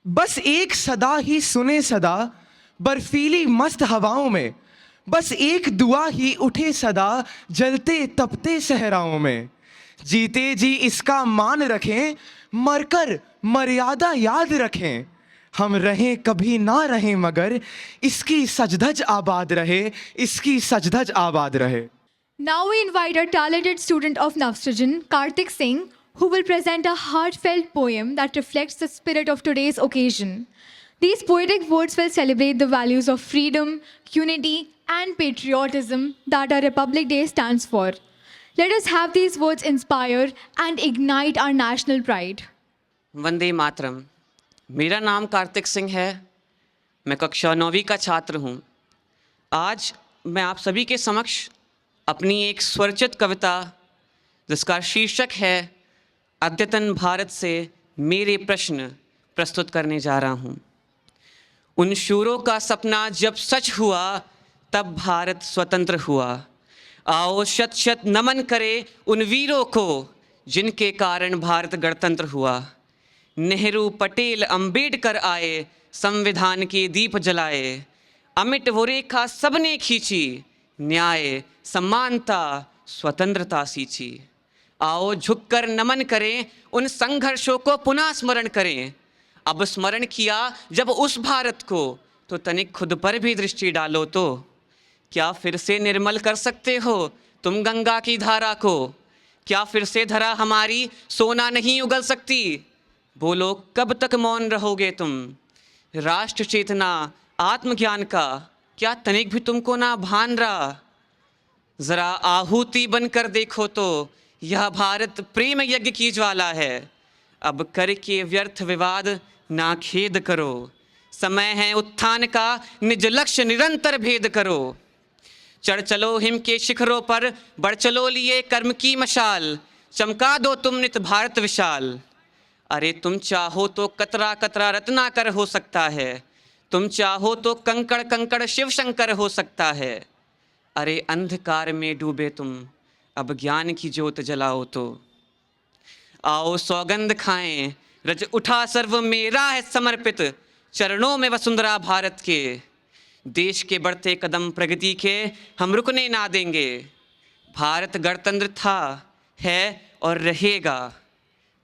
बस एक सदा ही सुने सदा बर्फीली मस्त हवाओं में, बस एक दुआ ही उठे सदा जलते तपते सहराओं में। जीते जी इसका मान रखें, मरकर मर्यादा याद रखें। हम रहें कभी ना रहें मगर इसकी सजधज आबाद रहे, इसकी सजधज आबाद रहे। Now we invite our talented student of Navsrijan, Kartik Singh, who will present a heartfelt poem that reflects the spirit of today's occasion. These poetic words will celebrate the values of freedom, unity, and patriotism that our Republic Day stands for. Let us have these words inspire and ignite our national pride. Vande Mataram. मेरा नाम कार्तिक सिंह है। मैं कक्षा 9वीं का छात्र हूँ। आज मैं आप सभी के समक्ष अपनी एक स्वरचित कविता जिसका शीर्षक है अद्यतन भारत से मेरे प्रश्न प्रस्तुत करने जा रहा हूँ। उन शूरों का सपना जब सच हुआ तब भारत स्वतंत्र हुआ। आओ शत शत नमन करे उन वीरों को जिनके कारण भारत गणतंत्र हुआ। नेहरू पटेल अंबेडकर आए, संविधान के दीप जलाए। अमिट वो रेखा सबने खींची, न्याय समानता स्वतंत्रता सींची। आओ झुककर नमन करें, उन संघर्षों को पुनः स्मरण करें। अब स्मरण किया जब उस भारत को, तो तनिक खुद पर भी दृष्टि डालो तो। क्या फिर से निर्मल कर सकते हो तुम गंगा की धारा को? क्या फिर से धरा हमारी सोना नहीं उगल सकती? बोलो कब तक मौन रहोगे तुम? राष्ट्र चेतना आत्मज्ञान का क्या तनिक भी तुमको ना भान रहा? जरा आहुति बनकर देखो तो यह भारत प्रेम यज्ञ की ज्वाला है। अब करके व्यर्थ विवाद ना खेद करो। समय है उत्थान का, निज लक्ष्य निरंतर भेद करो। चढ़ चलो हिम के शिखरों पर, बढ़ चलो लिए कर्म की मशाल। चमका दो तुम नित भारत विशाल। अरे तुम चाहो तो कतरा कतरा रत्नाकर हो सकता है। तुम चाहो तो कंकड़ कंकड़ शिव शंकर हो सकता है। अरे अंधकार में डूबे तुम, अब ज्ञान की ज्योत जलाओ तो। आओ सौगंध खाएं, रज उठा सर्व मेरा है समर्पित। चरणों में वसुंधरा भारत के, देश के बढ़ते कदम प्रगति के हम रुकने ना देंगे। भारत गणतंत्र था, है और रहेगा।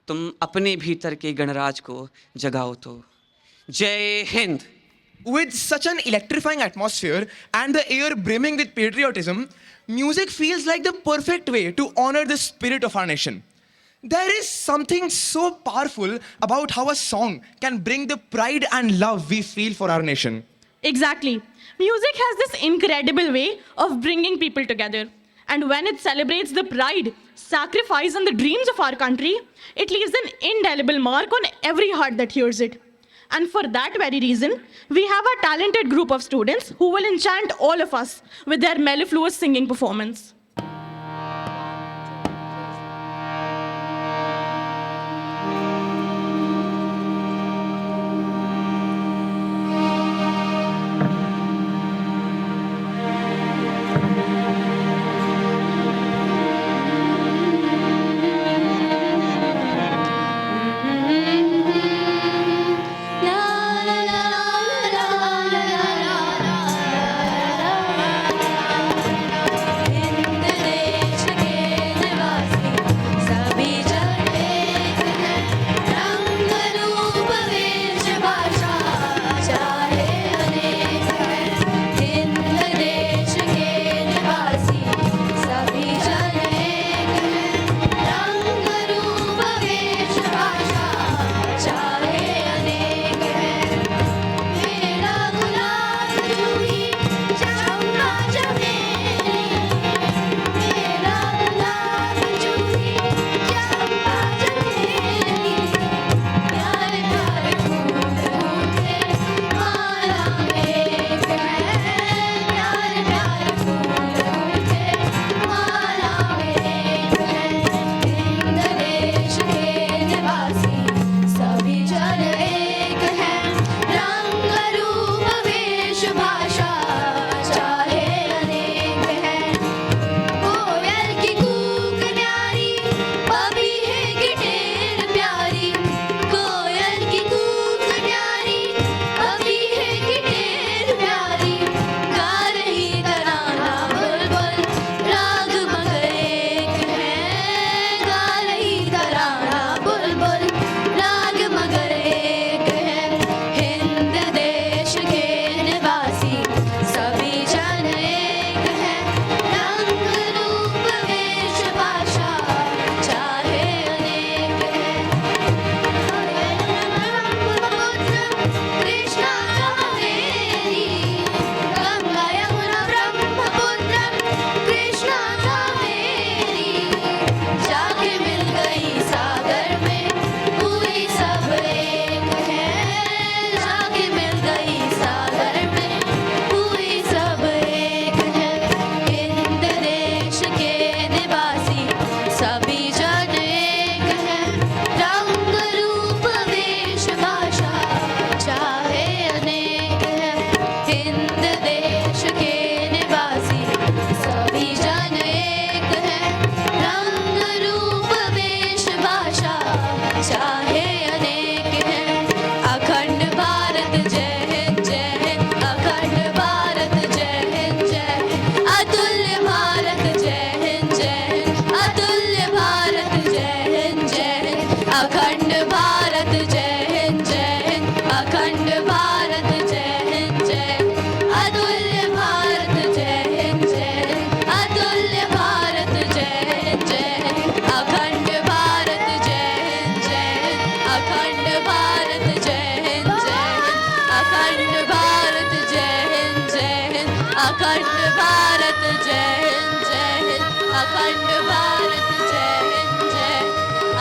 तुम अपने भीतर के गणराज को जगाओ तो। जय Hind. With such an electrifying atmosphere and the air brimming with patriotism, music feels like the perfect way to honor the spirit of our nation. There is something so powerful about how a song can bring the pride and love we feel for our nation. Exactly. Music has this incredible way of bringing people together. And when it celebrates the pride, sacrifice, and the dreams of our country, it leaves an indelible mark on every heart that hears it. And for that very reason, we have a talented group of students who will enchant all of us with their mellifluous singing performance.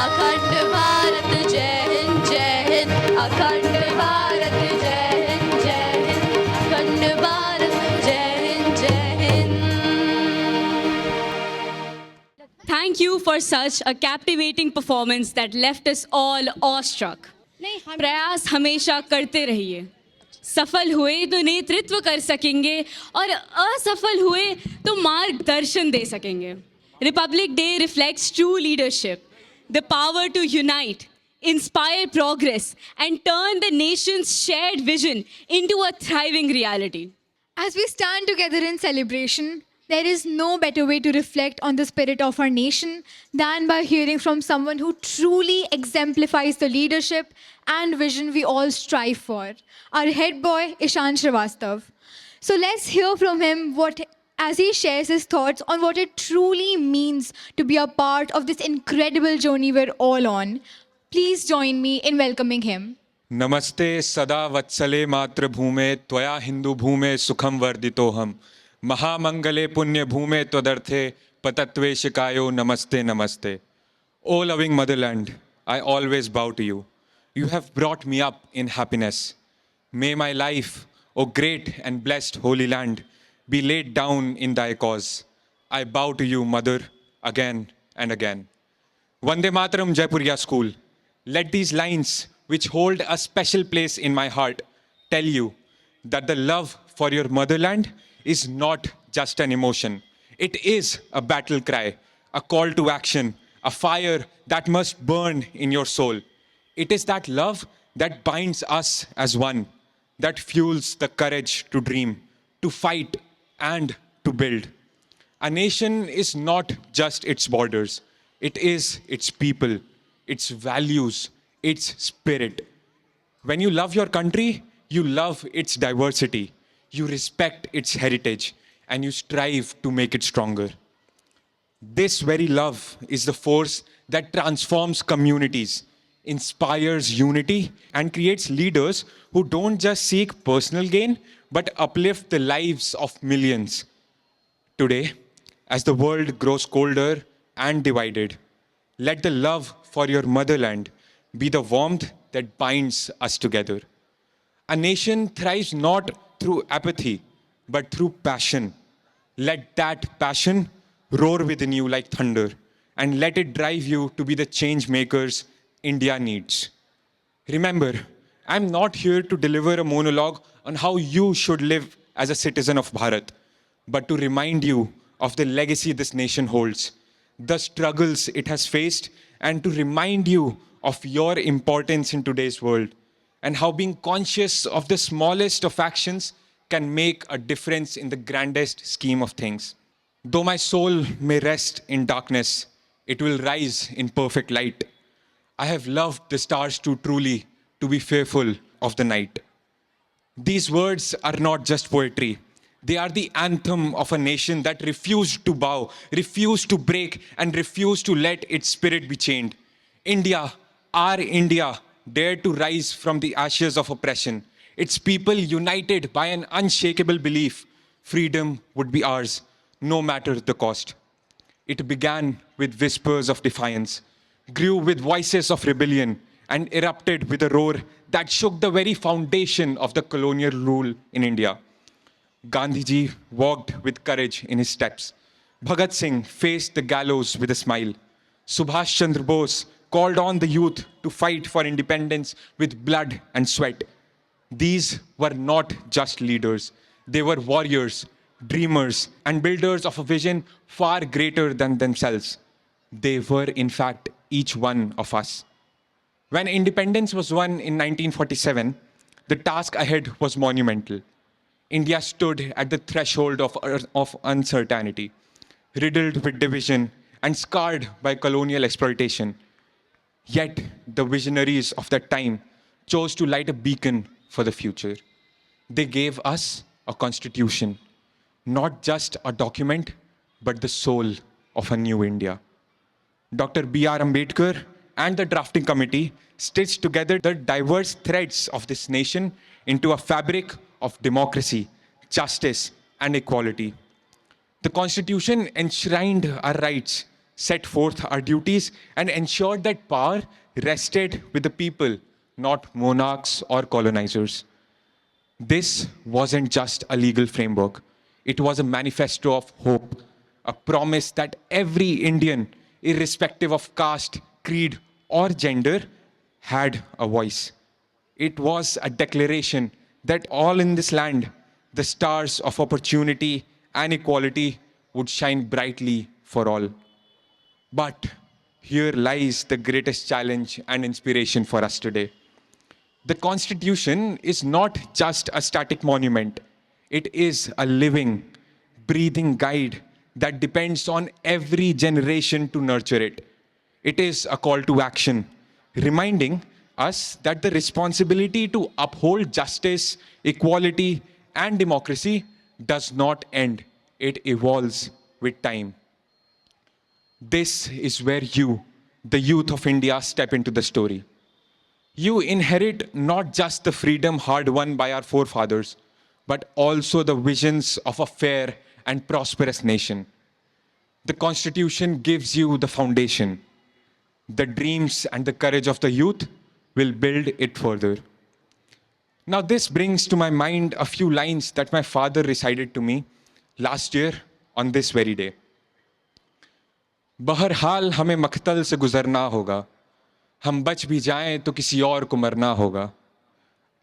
अखंड भारत जय हिंद जय हिंद अखंड भारत जय हिंद जय हिंद अखंड भारत जय हिंद जय Hind. Thank you for such a captivating performance that left us all awestruck. प्रयास हमेशा करते रहिए. सफल हुए तो नेतृत्व कर सकेंगे और असफल हुए तो मार्गदर्शन दे सकेंगे. Republic Day reflects true leadership, the power to unite, inspire progress, and turn the nation's shared vision into a thriving reality. As we stand together in celebration, there is no better way to reflect on the spirit of our nation than by hearing from someone who truly exemplifies the leadership and vision we all strive for, our head boy, Ishan Srivastav. So let's hear from him as he shares his thoughts on what it truly means to be a part of this incredible journey we're all on. Please join me in welcoming him. नमस्ते सदा वत्सले मातृभूमे त्वया हिंदू भूमे सुखम वर्धितोहम महामंगले पुण्य भूमे त्वदर्थे पतत्वे शिकायो नमस्ते नमस्ते. O loving motherland, I always bow to you. You have brought me up in happiness. May my life, O great and blessed holy land, be laid down in thy cause. I bow to you, mother, again and again. Vande Mataram, Jaipuriya School. Let these lines, which hold a special place in my heart, tell you that the love for your motherland is not just an emotion. It is a battle cry, a call to action, a fire that must burn in your soul. It is that love that binds us as one, that fuels the courage to dream, to fight, and to build. A nation is not just its borders. It is its people, its values, its spirit. When you love your country, you love its diversity, you respect its heritage, and you strive to make it stronger. This very love is the force that transforms communities, inspires unity, and creates leaders who don't just seek personal gain, but uplift the lives of millions. Today, as the world grows colder and divided, let the love for your motherland be the warmth that binds us together. A nation thrives not through apathy, but through passion. Let that passion roar within you like thunder, and let it drive you to be the change makers India needs. Remember, I'm not here to deliver a monologue on how you should live as a citizen of Bharat, but to remind you of the legacy this nation holds, the struggles it has faced, and to remind you of your importance in today's world, and how being conscious of the smallest of actions can make a difference in the grandest scheme of things. Though my soul may rest in darkness, it will rise in perfect light. I have loved the stars too truly to be fearful of the night. These words are not just poetry. They are the anthem of a nation that refused to bow, refused to break, and refused to let its spirit be chained. India, our India, dared to rise from the ashes of oppression. Its people united by an unshakable belief freedom would be ours, no matter the cost. It began with whispers of defiance, grew with voices of rebellion, and erupted with a roar that shook the very foundation of the colonial rule in India. Gandhiji walked with courage in his steps. Bhagat Singh faced the gallows with a smile. Subhash Chandra Bose called on the youth to fight for independence with blood and sweat. These were not just leaders. They were warriors, dreamers, and builders of a vision far greater than themselves. They were, in fact, each one of us. When independence was won in 1947, the task ahead was monumental. India stood at the threshold of uncertainty, riddled with division and scarred by colonial exploitation. Yet, the visionaries of that time chose to light a beacon for the future. They gave us a constitution, not just a document, but the soul of a new India. Dr. B.R. Ambedkar and the drafting committee stitched together the diverse threads of this nation into a fabric of democracy, justice, and equality. The Constitution enshrined our rights, set forth our duties, and ensured that power rested with the people, not monarchs or colonizers. This wasn't just a legal framework, it was a manifesto of hope, a promise that every Indian, irrespective of caste, creed, or gender, had a voice. It was a declaration that all in this land, the stars of opportunity and equality would shine brightly for all. But here lies the greatest challenge and inspiration for us today. The Constitution is not just a static monument, it is a living, breathing guide that depends on every generation to nurture it. It is a call to action, reminding us that the responsibility to uphold justice, equality, and democracy does not end. It evolves with time. This is where you, the youth of India, step into the story. You inherit not just the freedom hard won by our forefathers, but also the visions of a fair and prosperous nation. The Constitution gives you the foundation. The dreams and the courage of the youth will build it further. Now, this brings to my mind a few lines that my father recited to me last year on this very day. बहरहाल हमें मख्तल से गुजरना होगा, हम बच भी जाएं तो किसी और को मरना होगा,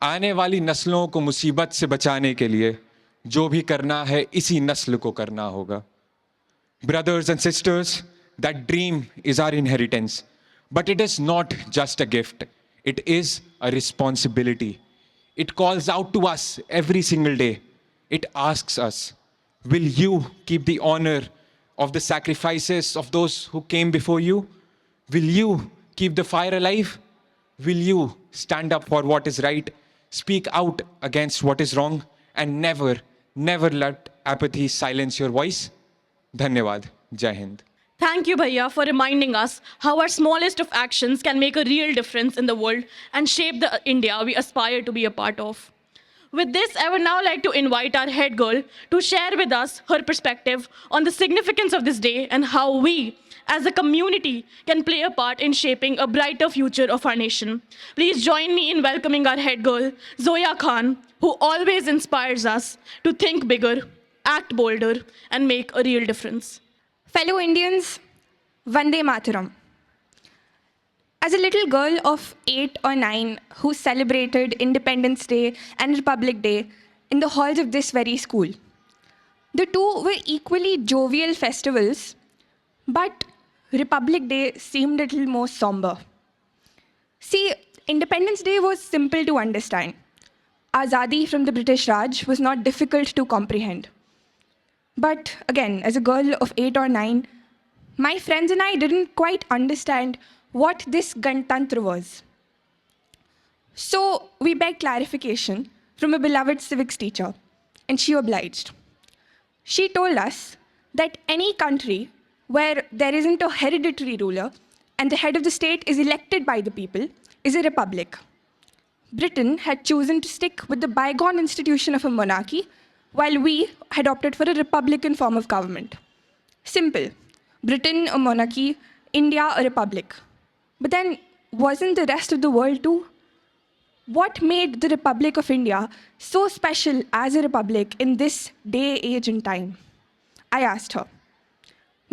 आने वाली नस्लों को मुसीबत से बचाने के लिए जो भी करना है इसी नस्ल को करना होगा. Brothers and sisters, that dream is our inheritance, but it is not just a gift, it is a responsibility. It calls out to us every single day. It asks us, will you keep the honor of the sacrifices of those who came before you? Will you keep the fire alive? Will you stand up for what is right, speak out against what is wrong, and never, never let apathy silence your voice? Dhanyavad. Jai Hind. Thank you, Bhaiya, for reminding us how our smallest of actions can make a real difference in the world and shape the India we aspire to be a part of. With this, I would now like to invite our head girl to share with us her perspective on the significance of this day and how we, as a community, can play a part in shaping a brighter future of our nation. Please join me in welcoming our head girl, Zoya Khan, who always inspires us to think bigger, act bolder, and make a real difference. Fellow Indians, Vande Mataram. As a little girl of 8 or 9 who celebrated Independence Day and Republic Day in the halls of this very school, the two were equally jovial festivals, but Republic Day seemed a little more somber. See, Independence Day was simple to understand. Azadi from the British Raj was not difficult to comprehend. But again, as a girl of 8 or 9, my friends and I didn't quite understand what this Gantantra was. So we begged clarification from a beloved civics teacher, and she obliged. She told us that any country where there isn't a hereditary ruler and the head of the state is elected by the people is a republic. Britain had chosen to stick with the bygone institution of a monarchy, while we had opted for a republican form of government. Simple. Britain, a monarchy, India, a republic. But then, wasn't the rest of the world too? What made the Republic of India so special as a republic in this day, age, and time? I asked her.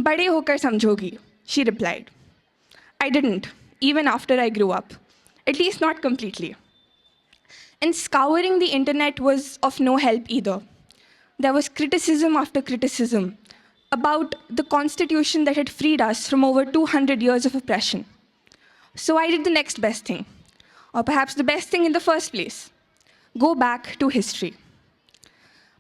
Bade hokar samjhogi, she replied. I didn't, even after I grew up. At least not completely. And scouring the internet was of no help either. There was criticism after criticism about the constitution that had freed us from over 200 years of oppression. So I did the next best thing, or perhaps the best thing in the first place, go back to history.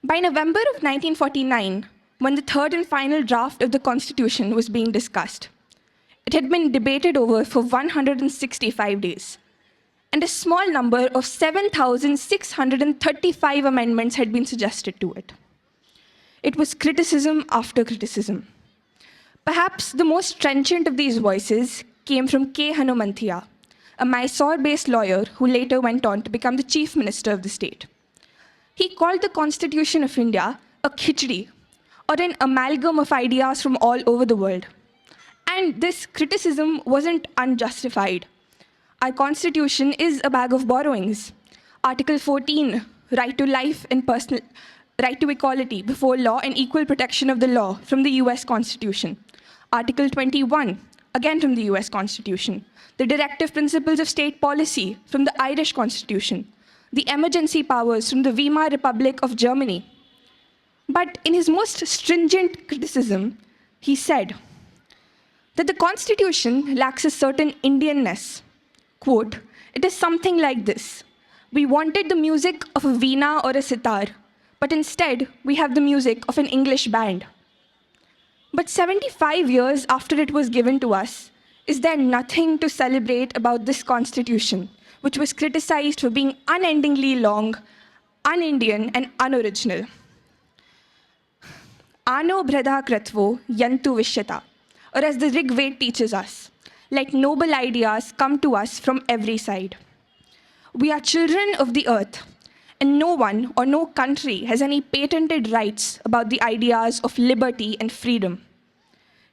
By November of 1949, when the third and final draft of the Constitution was being discussed, it had been debated over for 165 days, and a small number of 7,635 amendments had been suggested to it. It was criticism after criticism. Perhaps the most trenchant of these voices came from K. Hanumanthia, a Mysore-based lawyer who later went on to become the chief minister of the state. He called the Constitution of India a khichdi, or an amalgam of ideas from all over the world. And this criticism wasn't unjustified. Our constitution is a bag of borrowings. Article 14, right to life and personal right to equality before law and equal protection of the law from the US Constitution. Article 21, again from the US Constitution. The directive principles of state policy from the Irish Constitution. The emergency powers from the Weimar Republic of Germany. But in his most stringent criticism, he said that the Constitution lacks a certain Indianness. Quote, "It is something like this. We wanted the music of a veena or a sitar, but instead we have the music of an English band." But 75 years after it was given to us, is there nothing to celebrate about this Constitution, which was criticized for being unendingly long, un-Indian, and unoriginal? Ano bhrada kratvo yantu vishyata, or as the Rig Ved teaches us, let noble ideas come to us from every side. We are children of the earth, and no one or no country has any patented rights about the ideas of liberty and freedom.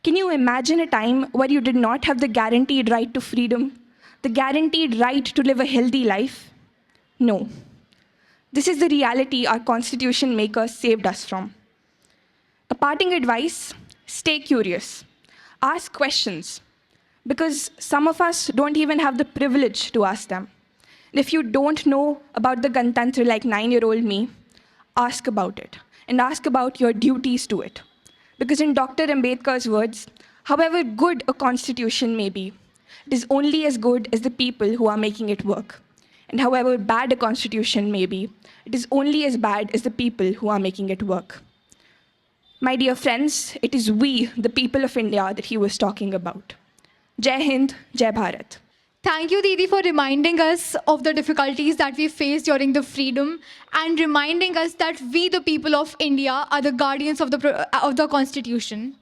Can you imagine a time where you did not have the guaranteed right to freedom, the guaranteed right to live a healthy life? No. This is the reality our Constitution makers saved us from. A parting advice, stay curious. Ask questions, because some of us don't even have the privilege to ask them. And if you don't know about the Ganatantra like 9-year-old me, ask about it, and ask about your duties to it. Because in Dr. Ambedkar's words, however good a constitution may be, it is only as good as the people who are making it work. And however bad a constitution may be, it is only as bad as the people who are making it work. My dear friends, it is we, the people of India, that he was talking about. Jai Hind, Jai Bharat. Thank you, Didi, for reminding us of the difficulties that we faced during the freedom and reminding us that we, the people of India, are the guardians of the Constitution.